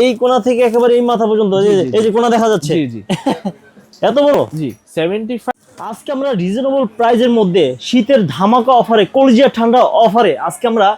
এই কোণা থেকে একেবারে এই মাথা পর্যন্ত, এই যে কোণা দেখা যাচ্ছে। জি জি এত বড়। জি 75। আজকে আমরা রিজনেবল প্রাইজের মধ্যে শীতের ধামাকা অফারে, কলিজিয়া ঠান্ডা অফারে আজকে আমরা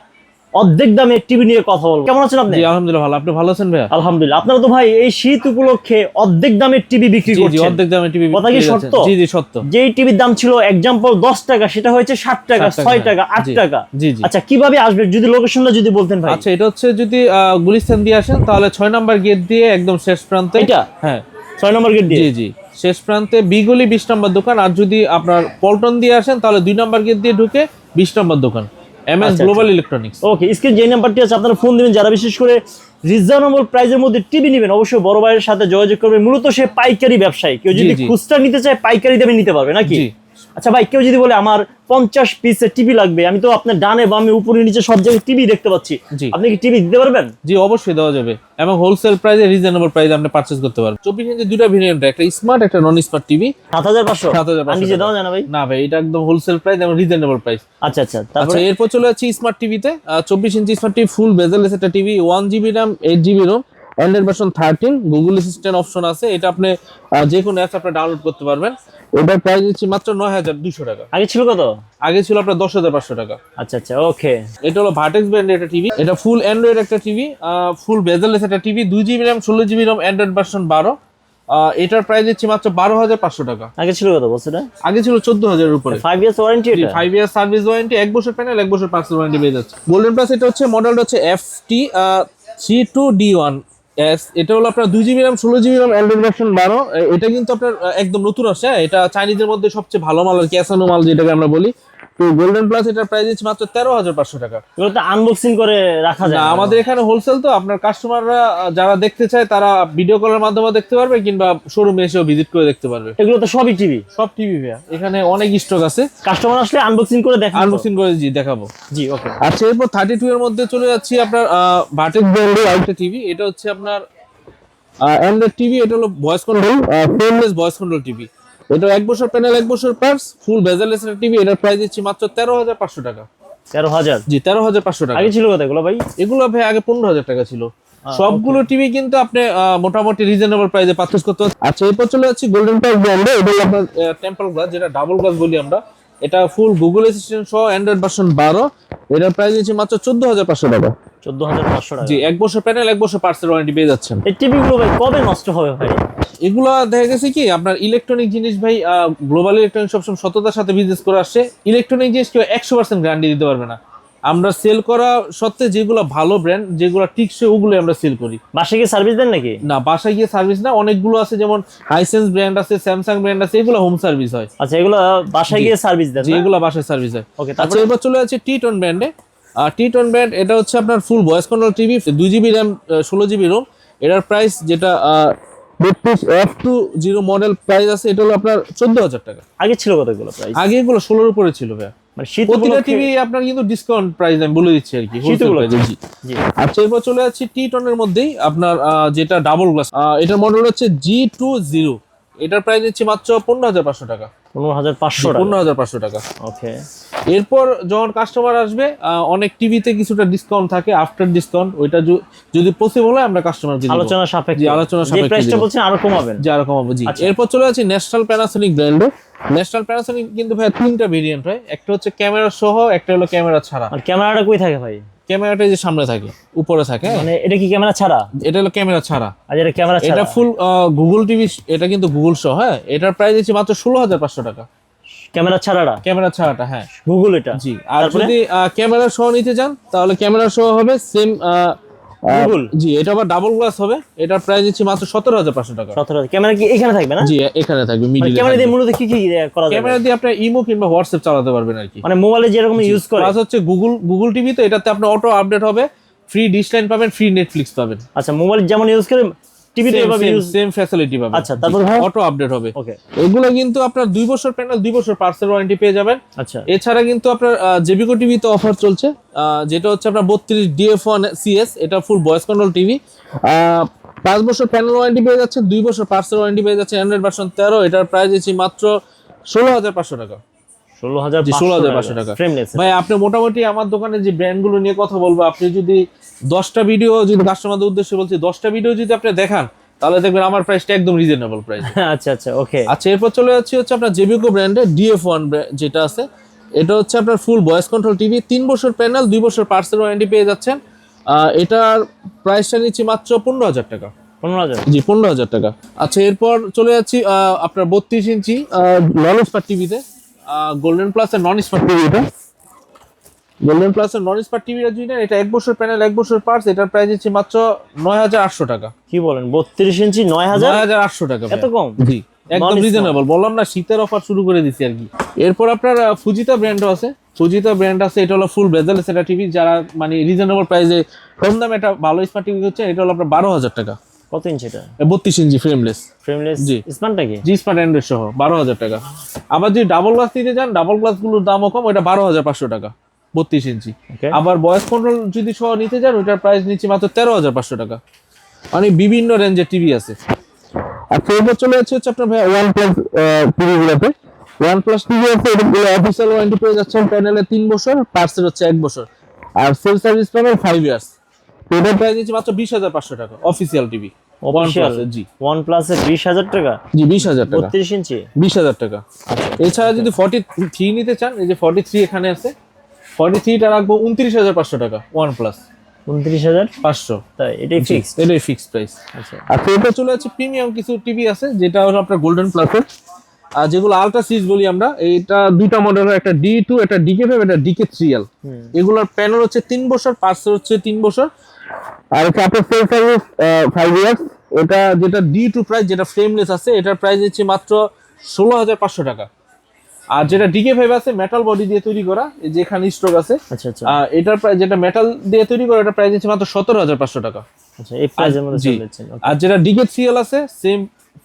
অর্ধেক দামে টিভি নিয়ে কথা বলবো। কেমন আছেন আপনি? জি আলহামদুলিল্লাহ ভালো। আপনি ভালো আছেন ভাইয়া? আলহামদুলিল্লাহ। আপনারা তো ভাই এই শীত উপলক্ষে অর্ধেক দামে টিভি বিক্রি জি জি করছেন। অর্ধেক দামে টিভি কথা কি সত্য? জি জি সত্য। যেই টিভির দাম ছিল এক্সাম্পল 10 টাকা, সেটা হয়েছে 60 টাকা, 6 টাকা, 8 টাকা। জি জি। আচ্ছা, কিভাবে আসবে যদি লোকেশনটা যদি বলতেন ভাই। আচ্ছা, এটা হচ্ছে যদি গুলিস্তান দিয়ে আসেন তাহলে 6 নাম্বার গেট দিয়ে একদম শেষ প্রান্তে। এটা হ্যাঁ 6 নম্বর গেট দিয়ে। জি জি শেষ প্রান্তে বি গলি 20 নম্বর দোকান। আর যদি আপনার পল্টন দিয়ে আসেন তাহলে 2 নাম্বার গেট দিয়ে ঢুকে 20 নম্বর দোকান, এমএস গ্লোবাল ইলেকট্রনিক্স। ওকে, স্ক্রিন যে নাম্বারটি আছে আপনারা ফোন দিবেন। যারা বিশেষ করে রিজনেবল প্রাইজের মধ্যে টিভি নেবেন অবশ্যই বড় ভাইয়ের সাথে যোগাযোগ করবেন। মূলত সে পাইকারি ব্যবসায়ী, কেউ যদি খুচরা নিতে চায় পাইকারি দামে নিতে পারবে নাকি? আচ্ছা ভাই, কেউ যদি বলে আমার 50 পিসের টিভি লাগবে, আমি তো আপনার ডানে বামে উপরে নিচে সব জায়গায় টিভি দেখতে পাচ্ছি, আপনি কি টিভি দিতে পারবেন? জি অবশ্যই দেওয়া যাবে, এবং হোলসেল প্রাইসে রিজনেবল প্রাইসে আপনি পারচেজ করতে পারবেন। 24 ইঞ্চি দুটো ভেরিয়েন্ট, একটা স্মার্ট একটা নন স্মার্ট টিভি। 7500 7500 নিচে দেওয়া যায় না ভাই? না ভাই, এটা একদম হোলসেল প্রাইস এবং রিজনেবল প্রাইস। আচ্ছা আচ্ছা। আচ্ছা, এরপর চলে যাচ্ছে স্মার্ট টিভিতে। 24 ইঞ্চি স্মার্ট টিভি, ফুল বেজেললেস একটা TV, 1 GB RAM 8 GB ROM, Android version 13, Google assistant option আছে। এটা আপনি যে কোনো অ্যাপস আপনি ডাউনলোড করতে পারবেন। এটার প্রাইস দিচ্ছি মাত্র 9200 টাকা। আগে ছিল কত? আগে ছিল আপনার 10500 টাকা। আচ্ছা আচ্ছা, ওকে। এটা হলো ভার্টেক্স ব্র্যান্ডের একটা টিভি। এটা ফুল অ্যান্ড্রয়েড একটা টিভি, ফুল বেজেললেস একটা TV, 2 GB RAM 16 GB Rome, Android version 12। এটার প্রাইস দিচ্ছি মাত্র 12500 টাকা। আগে ছিল কত বলছেন না? আগে ছিল 14000 এর উপরে। 5 ইয়ার্স ওয়ারেন্টি এটা? 5 ইয়ার সার্ভিস ওয়ারেন্টি, 1 বছর প্যানেল, 1 বছর পার্টস ওয়ারেন্টি পেয়ে যাচ্ছে। গোল্ডেন প্লাস এটা হচ্ছে মডেলটা হচ্ছে FT 32D1 এস। এটা হলো আপনার 2 GB RAM 16 GB Rome, Android version 12। এটা কিন্তু আপনার একদম নতুন আসছে। এটা চাইনিজের মধ্যে সবচেয়ে ভালো মাল আর কি, এসানো মাল যেটাকে আমরা বলি। তো গোল্ডেন প্লাস এটার প্রাইস দিচ্ছে মাত্র 13500 টাকা। এগুলো তো আনবক্সিং করে রাখা যায় না, না? আমাদের এখানে হোলসেল, তো আপনার কাস্টমাররা যারা দেখতে চায় তারা ভিডিও কলের মাধ্যমে দেখতে পারবে, কিংবা শোরুমে এসেও ভিজিট করে দেখতে পারবে। এগুলো তো সবই টিভি? সব টিভি ভাইয়া, এখানে অনেক স্টক আছে। কাস্টমার আসলে আনবক্সিং করে দেখাবো। আনবক্সিং করে জি দেখাবো। জি ওকে। আচ্ছা, এরপর 32 এর মধ্যে চলে যাচ্ছি আপনার ভার্টেক্স ব্র্যান্ডের আরেকটা টিভি। এটা হচ্ছে আপনার অ্যান্ড্রয়েড টিভি। এটা হলো voice control, frameless voice control TV. এটা 1 বছর প্যানেল, 1 বছর পার্টস, ফুল বেজেললেস টিভি। এটার প্রাইস দিচ্ছি মাত্র 13500 টাকা। 13000? জি 13500 টাকা। আগে ছিল কত এগুলো ভাই? এগুলো ভাই আগে 15000 টাকা ছিল। সবগুলো টিভি কিন্তু আপনি মোটামুটি রিজনেবল প্রাইসে পারচেজ করতে পারছেন। আচ্ছা, এরপর চলে যাচ্ছি গোল্ডেন প্লাস ব্র্যান্ডে। এটা হলো আপনার টেম্পল গ্লাস, যেটা ডাবল গ্লাস বলি আমরা। এটা ফুল গুগল অ্যাসিস্ট্যান্ট সহ, অ্যান্ড্রয়েড ভার্সন 12। এটার প্রাইস দিচ্ছি মাত্র 14500 টাকা। 14500 টাকা? জি, 1 বছর প্যানেল, 1 বছর পার্টসের ওয়ারেন্টি পেয়ে যাচ্ছেন। এই টিভি গুলো ভাই কবে নষ্ট হবে ভাই? এগুলা দেখা গেছে কি, আপনার ইলেকট্রনিক জিনিস ভাই, গ্লোবাল ইলেকট্রনিক সবসময় সততার সাথে বিজনেস করে আসছে। ইলেকট্রনিক জিনিস কেউ 100% গ্যারান্টি দিতে পারবে না। আমরা সেল করা সত্ত্বে যেগুলো ভালো ব্র্যান্ড, যেগুলো টিকসই, ওগুলো আমরা সেল করি। বাসায় গিয়ে সার্ভিস দেন নাকি? না, বাসায় গিয়ে সার্ভিস না। অনেকগুলো আছে, যেমন হাইসেন্স ব্র্যান্ড আছে, স্যামসাং ব্র্যান্ড আছে, এগুলো হোম সার্ভিস হয়। আচ্ছা, এগুলো বাসায় গিয়ে সার্ভিস দেন? যেগুলো বাসায় সার্ভিস হয়। ওকে। আচ্ছা, এবার চলে যাচ্ছে টি-টোন ব্র্যান্ডে। টি-টোন ব্র্যান্ড এটা হচ্ছে আপনার full voice control TV, 2 GB RAM 16 GB ROM. এটার প্রাইস যেটা 32 F20 মডেল প্রাইস আছে, এটা হলো আপনার 14000 টাকা। আগে ছিল কত এগুলো প্রাইস? আগে এগুলো 16 এর উপরে ছিল ভাই। মানে শীত প্রতিটা টিভি আপনার কিন্তু ডিসকাউন্ট প্রাইস আমি বলে দিচ্ছি আর কি, হোলসেল প্রাইসে। জি জি। আচ্ছা, এরপর চলে যাচ্ছি টি-টোনের মধ্যেই আপনার যেটা ডাবল গ্লাস। এটার মডেল হচ্ছে G20। এটার প্রাইস দিচ্ছি মাত্র 15500 টাকা। 15500 টাকা? 15500 টাকা। ওকে। এরপর যখন কাস্টমার আসবে, অনেক টিভিতে কিছুটা ডিসকাউন্ট থাকে, আফটার ডিসকাউন্ট। ওইটা যদি পসিবল হয় আমরা কাস্টমারকে দিব। আলোচনা সাপেক্ষে? জি, আলোচনা সাপেক্ষে। যে প্রাইসটা বলছেন আরো কমাবেন? জি, আরো কমাবো। জি। এরপর চলে যাচ্ছি ন্যাশনাল প্যানাসোনিক ব্র্যান্ডে। ন্যাশনাল প্যানাসোনিক কিন্তু ভাই 3টা ভেরিয়েন্ট হয়। একটা হচ্ছে ক্যামেরা সহ, একটা হলো ক্যামেরা ছাড়া। আর ক্যামেরাটা কই থাকে ভাই? ক্যামেরাটা যে সামনে থাকে, উপরে থাকে। মানে এটা কি ক্যামেরা ছাড়া? এটা হলো ক্যামেরা ছাড়া। আর এটা ক্যামেরা ছাড়া? এটা ফুল গুগল টিভি, এটা কিন্তু গুগল সহ। হ্যাঁ, এটার প্রাইস দিচ্ছি মাত্র 16500 টাকা। ক্যামেরা ছাড়াটা? ক্যামেরা ছাড়াটা, হ্যাঁ। গুগল এটা? জি। আর যদি ক্যামেরা সহ নিতে চান তাহলে ক্যামেরা সহ হবে সেম গুগল। জি, এটা আবার ডাবল গ্লাস হবে। এটার প্রাইস দিচ্ছি মাত্র 17500 টাকা। 17000? ক্যামেরা কি এখানে থাকবে না? জি, এখানে থাকবে মিডিলে। ক্যামেরা দিয়ে মূলত কি কি করা যাবে? ক্যামেরা দিয়ে আপনি ইমো কিংবা হোয়াটসঅ্যাপ চালাতে পারবেন আর কি। মানে মোবাইলে যেরকম ইউজ করে? প্লাস হচ্ছে গুগল টিভি, তো এটাতে আপনি অটো আপডেট হবে, ফ্রি ডিশ লাইন পাবেন, ফ্রি নেটফ্লিক্স পাবেন। আচ্ছা, মোবাইল যেমন ইউজ করে টিভিতে এভাবে ইউজ? সেম ফ্যাসিলিটি পাবেন। আচ্ছা, তারপর অটো আপডেট হবে। ওকে। এগুলো কিন্তু আপনার 2 বছর প্যানেল, 2 বছর পার্সেল ওয়ারেন্টি পেয়ে যাবেন। আচ্ছা। এছাড়া কিন্তু আপনার জেবিকো টিভিতে অফার চলছে, যেটা হচ্ছে আপনার 32 DF1 CS। এটা ফুল ভয়েস কন্ট্রোল টিভি। 5 বছর প্যানেল ওয়ারেন্টি পেয়ে যাচ্ছে, 2 বছর পার্সেল ওয়ারেন্টি পেয়ে যাচ্ছে, অ্যান্ড্রয়েড ভার্সন 13। এটার প্রাইস দিচ্ছি মাত্র 16500 টাকা। 16,500 টাকা ফ্রেমলেস। ভাই আপনি মোটামুটি আমার দোকানে যে ব্র্যান্ডগুলো নিয়ে কথা বলবো, আপনি যদি 10টা ভিডিও, যদি কাস্টমারদের উদ্দেশ্যে বলছি 10টা ভিডিও যদি আপনি দেখান, তাহলে দেখবেন আমার প্রাইসটা একদম রিজনেবল প্রাইস। আচ্ছা আচ্ছা, ওকে। আচ্ছা, এরপর চলে যাচ্ছে হচ্ছে আপনার জেবিকো ব্র্যান্ডের DF1 যেটা আছে, এটা হচ্ছে আপনার ফুল ভয়েস কন্ট্রোল টিভি, 3 বছর প্যানেল, 2 বছর পার্সেল ওয়ারেন্টি পেয়ে যাচ্ছেন। এটার প্রাইসটা নিচ্ছি মাত্র 15,000 টাকা। 15,000? জি, 15,000 টাকা। আচ্ছা, এরপর চলে যাচ্ছি আপনার 32 ইঞ্চি নন স্মার্ট টিভিতে, গোল্ডেন প্লাসের নন স্মার্ট টিভি। এটা গোল্ডেন প্লাসের নন স্মার্ট টিভিটা যদি নেন, এটা 1 বছর প্যানেল 1 বছর পার্টস, এটার প্রাইস হচ্ছে মাত্র 9,800 টাকা। কি বলেন, 32 ইঞ্চি 9,800 টাকা? এত কম? জি, একদম রিজনেবল। বললাম না, শীতের অফার শুরু করে দিছি আর কি। এরপর আপনার ফুজিতা ব্র্যান্ডও আছে, ফুজিতা ব্র্যান্ড আছে, এটা হলো ফুল বেজেল সেটা টিভি, যারা মানে রিজনেবল প্রাইসে কম দামে একটা ভালো স্মার্ট টিভি হচ্ছে, এটা হলো আপনার 12,000 টাকা। কত ইঞ্চি এটা? 32 ইঞ্চি ফ্রেমলেস। ফ্রেমলেস জি, স্মার্ট নাকি? জি, স্মার্ট অ্যান্ড্রয়েড সহ 12,000 টাকা। আবার যদি ডাবল গ্লাস নিতে চান, ডাবল গ্লাস গুলোর দামও কম, ওটা 12,500 টাকা 32 ইঞ্চি। আবার ভয়েস কন্ট্রোল যদি সহ নিতে চান, ওইটার প্রাইস নিচ্ছি মাত্র 13,500 টাকা। মানে বিভিন্ন রেঞ্জের টিভি আছে। আচ্ছা, এরপর চলে যাচ্ছে হচ্ছে আপনার ভাই OnePlus টিভি গুলোতে। OnePlus টিভি আছে, এগুলো অফিসিয়াল ওয়ারেন্টি পেয়ে যাচ্ছেন, প্যানেলে 3 বছর, পার্সেল হচ্ছে 1 বছর, আর সেল সার্ভিস প্যানেল 5 ইয়ার্স। এটার প্রাইস নিচ্ছি মাত্র 20,500 টাকা অফিসিয়াল টিভি। জি, OnePlus এর 20,000 টাকা? জি, 20,000 টাকা। 32 ইঞ্চি 20,000 টাকা। এছাড়া যদি 43 নিতে চান, এই যে 43 এখানে আছে, 43টা রাখবো 29,500 টাকা OnePlus। 29,500? তাই? এটাই ফিক্সড? এটাই ফিক্সড প্রাইস। আচ্ছা, এটা চলে যাচ্ছে প্রিমিয়াম কিছু টিভি আছে, যেটা হলো আপনার গোল্ডেন প্লাসের, আর যেগুলো আলট্রা সিরিজ বলি আমরা। এইটা দুইটা মডেল, একটা D2, একটা DK5, একটা DK3L। এগুলোর প্যানেল হচ্ছে 3 বছর, পার্সেল হচ্ছে 3 বছর, আর হচ্ছে আপনার সেল সার্ভিস 5 ইয়ার্স। এটা যেটা D2 প্রাইস, যেটা ফ্রেমলেস আছে, এটার প্রাইস হচ্ছে মাত্র 16,500 টাকা। আর যেটা DK5 আছে, মেটাল বডি দিয়ে তৈরি করা, এই যে এখানে স্ট্রোক আছে। আচ্ছা আচ্ছা, এটার প্রাইস, যেটা মেটাল দিয়ে তৈরি করা, এটার প্রাইস হচ্ছে মাত্র 17,500 টাকা। আচ্ছা, এই প্রাইসের মধ্যে চলে যাচ্ছে। আর যেটা DK3L আছে, সেম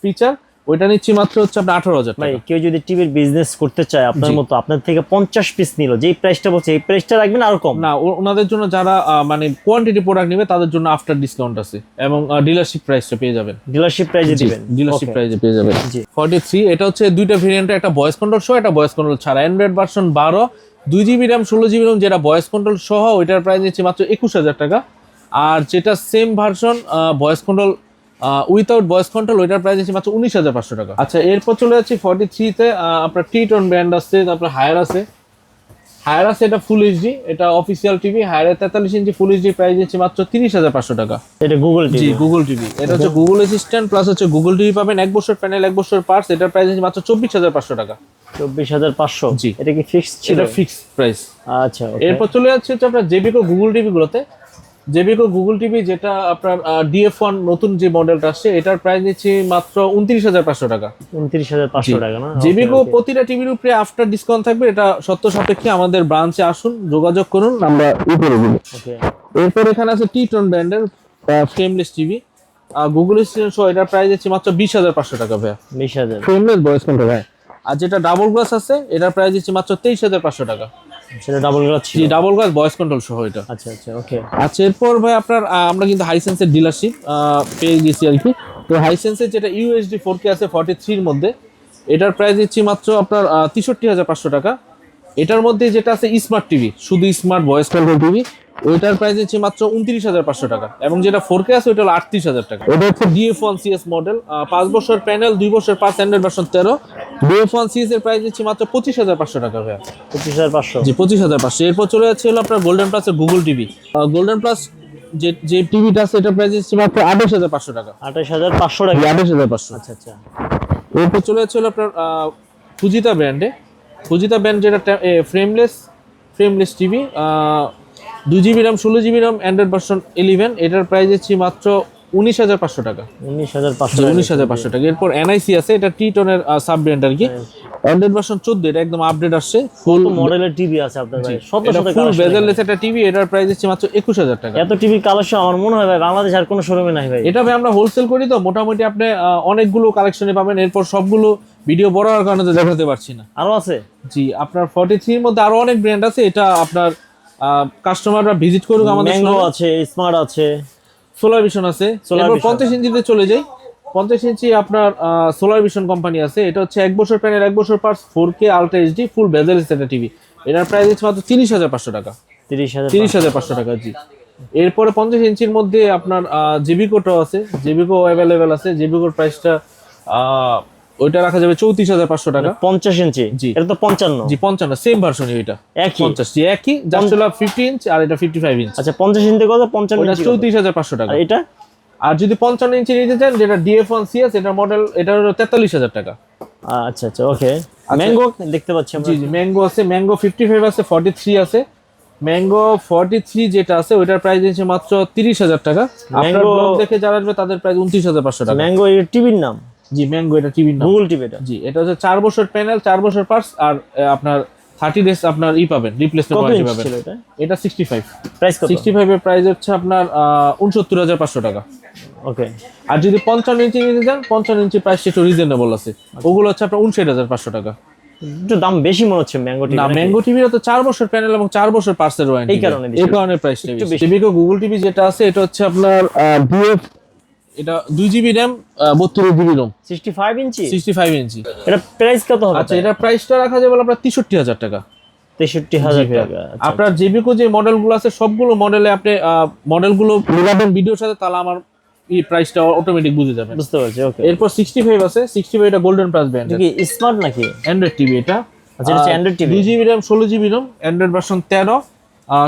ফিচার, ওইটা নিচ্ছি মাত্র হচ্ছে আপনার 18,000 টাকা। ভাই, কেউ যদি টিভির বিজনেস করতে চায় আপনার মতো, আপনার থেকে 50 পিস নিল, যেই প্রাইসটা বলছে এই প্রাইসটা রাখবেন আর কম না? ওনাদের জন্য যারা মানে কোয়ান্টিটি প্রোডাক্ট নেবে, তাদের জন্য আফটার ডিসকাউন্ট আছে, এবং ডিলারশিপ প্রাইসটা পেয়ে যাবেন। ডিলারশিপ প্রাইসে দিবেন? ডিলারশিপ প্রাইসে পেয়ে যাবেন। 43, এটা হচ্ছে দুইটা ভেরিয়েন্টে, একটা ভয়েস কন্ট্রোল সহ, একটা ভয়েস কন্ট্রোল ছাড়া। Android version 12, 2GB RAM 16GB ROM, যেটা ভয়েস কন্ট্রোল সহ, ওইটার প্রাইস নিচ্ছে মাত্র 21,000 টাকা। আর যেটা same version voice control without voice control, ওইটার প্রাইস আছে মাত্র 19,500 টাকা। আচ্ছা, এরপর চলে যাচ্ছি 43-তে, আপনার টি-টোন ব্র্যান্ড আছে, তারপর হায়ার আছে। হায়ার আছে, এটা ফুল এইচডি, এটা অফিসিয়াল টিভি। হায়ারের 43 ইঞ্চি ফুল এইচডি প্রাইস আছে মাত্র 30,500 টাকা। এটা গুগল টিভি? জি, গুগল টিভি। এটা হচ্ছে গুগল অ্যাসিস্ট্যান্ট প্লাস হচ্ছে গুগল টিভি পাবেন, 1 বছর প্যানেল 1 বছর পার্টস, এটার প্রাইস আছে মাত্র 24,500 টাকা। 24,500? জি। এটা কি ফিক্সড ছিল? এটা ফিক্সড প্রাইস। আচ্ছা, এরপর চলে যাচ্ছে হচ্ছে আপনার জেবিকো গুগল টিভি গুলোতে। জেবিকো গুগল টিভি, যেটা আপনার DF1 নতুন যে মডেলটা আসছে, এটার প্রাইস নিচ্ছি মাত্র 29,500 টাকা। 29,500 টাকা না? জেবিকো প্রতিটা টিভির উপরে আফটার ডিসকাউন্ট থাকবে, এটা সত্য সাপেক্ষে। আমাদের ব্রাঞ্চে আসুন, যোগাযোগ করুন, আমরা করে দিব। ওকে। এরপর এখানে আছে টি-টোন ব্র্যান্ডের ফ্রেমলেস টিভি, গুগল অ্যাসিস্ট্যান্ট সহ, এটার প্রাইস আছে মাত্র 20,500 টাকা ভাই। 20,000? ফ্রেমলেস ভয়েস কন্ট্রোল, হ্যাঁ। আর যেটা ডাবল গ্লাস আছে, এটার প্রাইস আছে মাত্র 23,500 টাকা। সেটা ডাবল গ্লাস ছিল? জি, ডাবল গ্লাস ভয়েস কন্ট্রোল সহ এটা। আচ্ছা আচ্ছা, ওকে। আচ্ছা, এরপর ভাই আপনার আমরা কিন্তু হাইসেন্সের ডিলারশিপ পেয়ে গেছি আর কি। তো হাইসেন্সের যেটা UHD 4K আছে 43-র মধ্যে, এটার প্রাইস দিচ্ছি মাত্র আপনার 63,500 টাকা। এটার মধ্যে যেটা আছে স্মার্ট টিভি, শুধু স্মার্ট ভয়েস কন্ট্রোল টিভি, ওইটার প্রাইস দিচ্ছি মাত্র 29,500 টাকা। এবং যেটা 4K আছে, ওইটা হলো 38,000 টাকা। এটা হচ্ছে DF1 CS মডেল, 5 বছর প্যানেল, 2 বছর parts, Android version 13। DF1 CS এর প্রাইস দিচ্ছি মাত্র 25,500 টাকা ভাই। 25,500? জি, 25,500। এরপর চলে যাচ্ছে হলো আপনার গোল্ডেন প্লাসের গুগল টিভি। গোল্ডেন প্লাস যে টিভিটা আছে, এটা প্রাইস দিচ্ছি মাত্র 28,500 টাকা। 28,500 টাকা? 28,500। আচ্ছা আচ্ছা। এরপর চলে যাচ্ছে হলো আপনার ফুজিতা ব্র্যান্ডে। ফুজিতা ব্র্যান্ড, যেটা frameless TV, 2GB RAM 16GB ROM, Android version 11, এটার প্রাইস দিচ্ছি মাত্র 19,500 টাকা। 19,500 টাকা। এরপর NIC আছে, এটা টি-টোনের সাব ব্র্যান্ড আর কি, অ্যান্ড্রয়েড ভার্সন 14, এটা একদম আপডেট আসছে। ফুল মডেলের টিভি আছে আপনার ভাই? ফুল বেজেললেস একটা টিভি, এটার প্রাইস দিচ্ছি মাত্র 21,000 টাকা। এত টিভি কালেকশন আমার মনে হয় ভাই বাংলাদেশ আর কোনো শোরুমে নাই ভাই। এটা ভাই আমরা হোলসেল করি, তো মোটামুটি আপনি অনেকগুলো কালেকশনে পাবেন। এরপর সবগুলো ভিডিও বড় হওয়ার কারণে তো দেখাতে পারছি না। আরো আছে? জি, আপনার 43-র মধ্যে আরো অনেক ব্র্যান্ড আছে। এটা আপনার কাস্টমাররা ভিজিট করুক আমাদের। ম্যাঙ্গো আছে, স্মার্ট আছে, সোলার ভিশন আছে। এরপর 50 ইঞ্চিতে চলে যাই। 50 ইঞ্চি আপনার সোলার ভিশন কোম্পানি আছে, এটা হচ্ছে 1 বছর প্যানেল 1 বছর parts 4K ultra HD full bezel সেটা টিভি। এটার প্রাইস হচ্ছে মাত্র 30,500 টাকা। 30,500 টাকা জি। এরপরে 50 ইঞ্চির মধ্যে আপনার জেবিকোটাও আছে, জেবিকো অ্যাভেলেবেল আছে। জেবিকোর প্রাইসটা ওইটা রাখা যাবে 34,500 টাকা। 50 ইঞ্চি জি। এটা তো 55 জি 55 সেম ভার্সনই এটা একই 50 জি একই, জাস্ট হলো 50 ইঞ্চ আর এটা 55 ইঞ্চ। আচ্ছা 50 ইঞ্চি কত 55 ওটা ইঞ্চি 34,500 টাকা। আর এটা আর যদি 55 ইঞ্চি নিতে চান যেটা DF1 CS এটার মডেল, এটা হলো 43,000 টাকা। আচ্ছা আচ্ছা ওকে। ম্যাঙ্গো দেখতে পাচ্ছি আমরা। জি জি ম্যাঙ্গো আছে, ম্যাঙ্গো 55 আছে, 43 আছে। ম্যাঙ্গো 43 যেটা আছে ওইটার প্রাইস হচ্ছে মাত্র 30,000 টাকা। আপনার Mango- ব্লগ দেখে যারা আসবে তাদের প্রাইস 29,500 টাকা। ম্যাঙ্গো এর টিভির নাম জি ম্যাঙ্গো এটা টিভির নাম। গুগল টিভি এটা জি এটা হচ্ছে 4 বছর প্যানেল 4 বছর পার্টস আর আপনার 30 ডেজ আপনার পাবেন রিপ্লেসমেন্ট কত ওয়ারেন্টি ইঞ্চি পাবেন। ছিল এটা? এটা 65 প্রাইস কত? 65 এর প্রাইস হচ্ছে আপনার 69,500 টাকা। ওকে আর যদি 55 ইঞ্চি নিতে চান 55 ইঞ্চি প্রাইস একটু রিজনেবল আছে, ওগুলো হচ্ছে আপনার 59,500 টাকা। একটু দাম বেশি মনে হচ্ছে ম্যাঙ্গো টিভি না ম্যাঙ্গো টিভির তো 4 বছর প্যানেল এবং 4 বছর পার্সেল ওয়ারেন্টি, এই কারণে বেশি। এই কারণে প্রাইসটা একটু বেশি। বেশি। টিভিকো গুগল টিভি যেটা আছে এটা হচ্ছে আপনার DF, এটা 2GB RAM 32GB ROM 65 ইঞ্চি 65 ইঞ্চি। এটা প্রাইস কত হবে? আচ্ছা এটার প্রাইসটা রাখা যাবে আপনার 63,000 টাকা। 63,000 টাকা। আচ্ছা আপনার জেবিকো যে মডেলগুলো আছে সবগুলো মডেলে আপনি মডেলগুলো মিলাবেন ভিডিওর সাথে, তাহলে আমার এই প্রাইসটা অটোমেটিক বুঝে যাবেন। বুঝতে পারছি ওকে। এরপর 65 আছে, 65 এটা গোল্ডেন প্লাস ব্র্যান্ড, এটা কি স্মার্ট নাকি? অ্যান্ড্রয়েড টিভি এটা। আচ্ছা এটা Android TV 2GB RAM 16GB ROM Android version 13।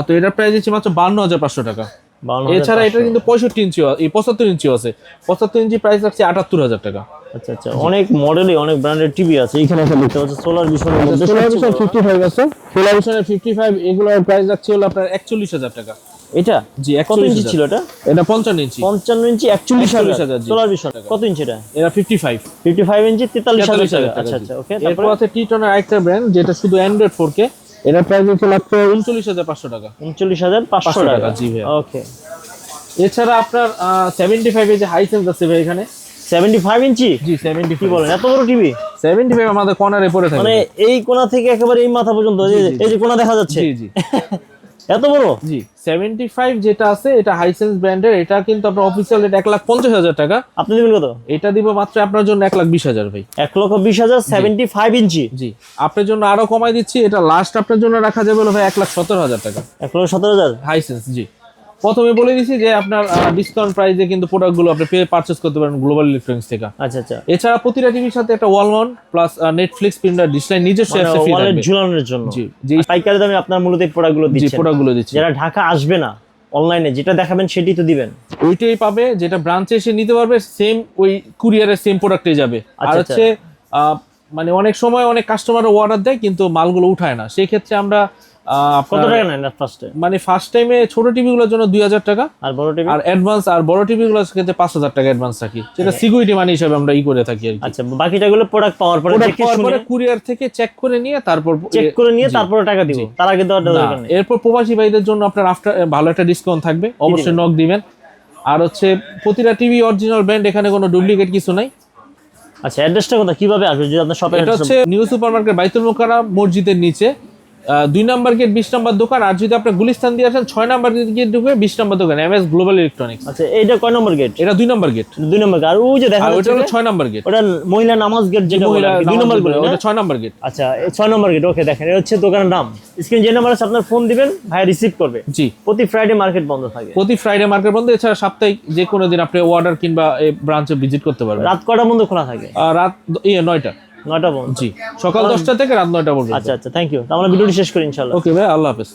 তো এটার প্রাইস হচ্ছে মাত্র 52,500 টাকা। 52,500 এছাড়া এটা কিন্তু 65 ইঞ্চি 75 ইঞ্চি আছে, 75 ইঞ্চি প্রাইস রাখছে 78,000 টাকা। আচ্ছা আচ্ছা অনেক মডেলে অনেক ব্র্যান্ডের টিভি আছে এখানে। একটা দেখতে পাচ্ছি সোলার ভিশনের মধ্যে সোলার সবচেয়ে ভিশন বড়। 55 আছে, সোলার ভিশনের 55 এগুলোর প্রাইস রাখছে হলো আপনার 41,000 টাকা। এটা জি কত ইঞ্চি 41,000 ছিল এটা? এটা 55 ইঞ্চি 55 ইঞ্চি 41,000 জি। Solar vision. কত ইঞ্চি এটা? এটা 55 55 ইঞ্চি 43,000 টাকা। 43,000 আচ্ছা জি। আচ্ছা ওকে। এরপর তারপর আছে টিটনের আরেকটা ব্র্যান্ড যেটা শুধু অ্যান্ড্রয়েড 4K, এটার প্রাইস হচ্ছে মাত্র 39,500 টাকা। 39,500 টাকা। জি ভাই। ওকে এছাড়া আপনার 75 এর যে হাইসেন্স আছে ভাই এখানে 75 ইঞ্চি জি কি 75 বলেন এত বড় টিভি? 75 আমাদের কর্নারে পড়ে থাকে। মানে এই কোণা থেকে একেবারে এই মাথা পর্যন্ত এই যে কোণা দেখা যাচ্ছে জি জি এত বড়? জি 75 যেটা আছে এটা হাইসেন্স ব্র্যান্ডের, এটা কিন্তু আপনার অফিসিয়াল রেট 1,50,000 টাকা। আপনি দিবেন কত? এটা দিব মাত্র আপনার জন্য 1,20,000 ভাই। 1,20,000 75 ইঞ্চি। জি আপনার জন্য আরো কমাই দিচ্ছি, এটা লাস্ট আপনার জন্য রাখা যাবে হলো ভাই 1,17,000 টাকা 1,17,000 হাইসেন্স। জি প্রথমে বলে দিছি যে আপনার ডিসকাউন্ট প্রাইসে কিন্তু প্রোডাক্টগুলো আপনি পারচেজ করতে পারেন গ্লোবাল ইলেকট্রনিক্স থেকে। আচ্ছা আচ্ছা এছাড়া প্রতিটা টিভির সাথে একটা wall mount plus Netflix printer display নিজস্ব অ্যাপসে ফ্রি ওয়ালেট থাকবে। ঝুলানোর জন্য। জি জি পাইকারি দামে আপনার মূলত এই প্রোডাক্টগুলো জি দিচ্ছেন। প্রোডাক্টগুলো দিচ্ছি। যারা ঢাকা আসবে না অনলাইনে যেটা দেখাবেন সেটাই তো দিবেন। ওইটাই পাবে, যেটা ব্রাঞ্চে এসে নিতে পারবে সেম ওই কুরিয়ারের সেম প্রোডাক্টে যাবে। আর আচ্ছা, হচ্ছে মানে অনেক সময় অনেক কাস্টমার অর্ডার দেয় কিন্তু মালগুলো উঠায় না, সেই ক্ষেত্রে আমরা কত টাকা নেন ফার্স্টে? মানে ফার্স্ট টাইমে ছোট টিভিগুলোর জন্য 2,000 টাকা, আর বড় টিভি? আর অ্যাডভান্স আর বড় টিভিগুলোর ক্ষেত্রে 5,000 টাকা অ্যাডভান্স রাখি, সেটা সিকিউরিটি মানি হিসাবে আমরা করে থাকি আর কি। আচ্ছা বাকিটাগুলো প্রোডাক্ট পাওয়ার পরে দেখে শুনে কুরিয়ার থেকে চেক করে নিয়ে তারপর চেক করে নিয়ে তারপরে টাকা দিব, তার আগে দেওয়ার দরকার নেই। এরপর প্রবাসী ভাইদের জন্য আপনার আফটার ভালো একটা ডিসকাউন্ট থাকবে, অবশ্যই নক দিবেন। আর হচ্ছে প্রতিটা টিভি অরিজিনাল ব্র্যান্ড, এখানে কোনো ডুপ্লিকেট কিছু নাই। আচ্ছা অ্যাড্রেসটা কোথায় কিভাবে আসবে যদি আপনার শপে? এটা হচ্ছে নিউ সুপার মার্কেট বাইতুল মোকাররম মসজিদের নিচে 2 নাম্বার গেট 20 নাম্বার দোকান। আর যদি আপনি গুলিস্তান দিয়ে আসেন 6 নাম্বার গেট ঢুকে 20 নাম্বার দোকান MS গ্লোবাল ইলেকট্রনিক্স। আচ্ছা এইটা কয় নম্বর গেট? এটা 2 নাম্বার গেট। 2 নম্বর গেট। আর ওই যে দেখা আর যাচ্ছে ওটা হলো 6 নাম্বার গেট, ওটা মহিলা নামাজ গেট যেটা বলে 2 নম্বর গেট, ওটা 6 নাম্বার গেট। আচ্ছা এই 6 নম্বর গেট। ওকে দেখেন এটা হচ্ছে দোকানের নাম। স্ক্রিন যে নাম্বার আছে আপনার ফোন দিবেন, ভাই রিসিভ করবে। জি প্রতি ফ্রাইডে মার্কেট বন্ধ থাকে। প্রতি ফ্রাইডে মার্কেট বন্ধ, এছাড়া সাপ্তাহিক যে কোনো দিন আপনি অর্ডার কিংবা এই ব্রাঞ্চে ভিজিট করতে পারবেন। রাত কয়টা বন্ধ খোলা থাকে? রাত 9টা। 9টা বন্ধ। জি সকাল 10টা থেকে রাত 9টা পর্যন্ত। আচ্ছা আচ্ছা থ্যাংক ইউ। আমরা ভিডিওটি শেষ করি ইনশাআল্লাহ। ওকে ভাই, আল্লাহ হাফেজ।